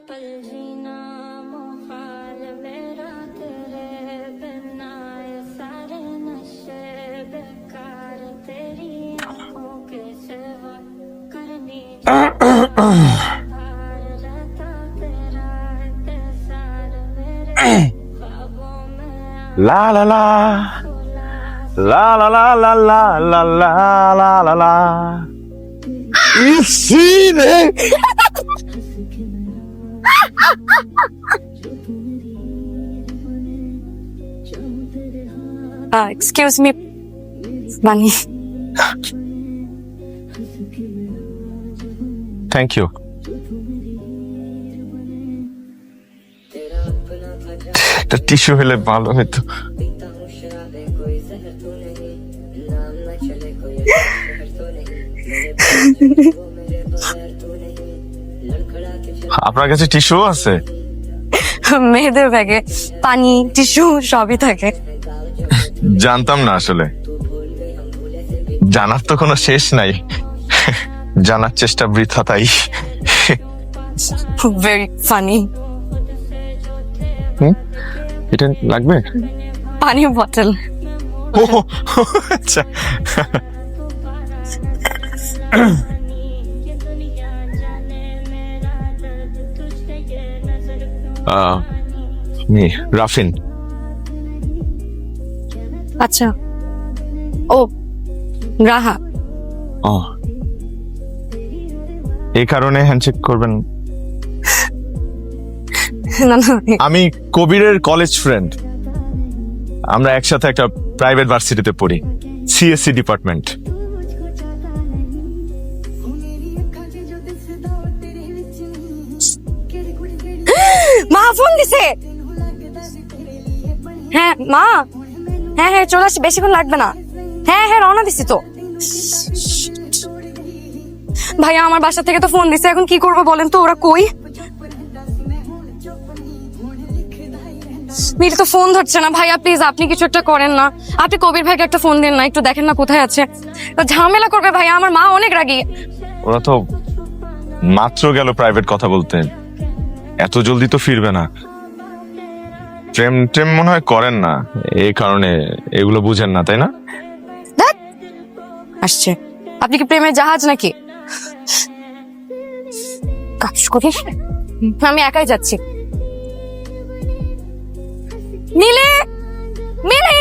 La la la la la la la la la la la la la. You see it? Excuse me, Bunny. Thank you. একটা tissue হলে ভালো হতো। আপনার কাছে tissue আছে? মেয়েদের ব্যাগে পানি, টিস্যু সবই থাকে। জানতাম না আসলে। জানার তো কোনো শেষ নাই, জানার চেষ্টা বৃথা তাই। Very funny. এটা লাগবে? পানি বটল। ও আচ্ছা। রাফিন। আচ্ছা, ও রাহা। ও, এই কারণে হ্যান্ডশেক করবেন? না না, আমি কবিরের কলেজ ফ্রেন্ড। আমরা একসাথে একটা প্রাইভেট ভার্সিটিতে পড়ি, সিএসসি ডিপার্টমেন্ট। মা ফোন দিছে। হ্যাঁ মা, হ্যাঁ হ্যাঁ চলে আসছি, বেশিক্ষণ লাগবে না। হ্যাঁ হ্যাঁ রওনা দিছি তো। ভাইয়া আমার বাসা থেকে তো ফোন দিছে, এখন কি করবো বলেন তো? ওরা কই? মেয়েটা তো ফোন ধরছে না। ভাইয়া প্লিজ আপনি কিছু একটা করেন না। আপনি কবির ভাইকে একটা ফোন দেন না, একটু দেখেন না কোথায় আছে। ঝামেলা করবে ভাইয়া, আমার মা অনেক রাগী। ওরা তো মাত্র গেল প্রাইভেট কথা বলতে, এত জলদি তো ফিরবে না। প্রেম টেম মনে হয় করেন না, এই কারণে এগুলো বুঝেন না, তাই না? আসছে। আপনি কি প্রেমের জাহাজ নাকি? কাজ করি, আমি একাই যাচ্ছি। নীলে, নীলে।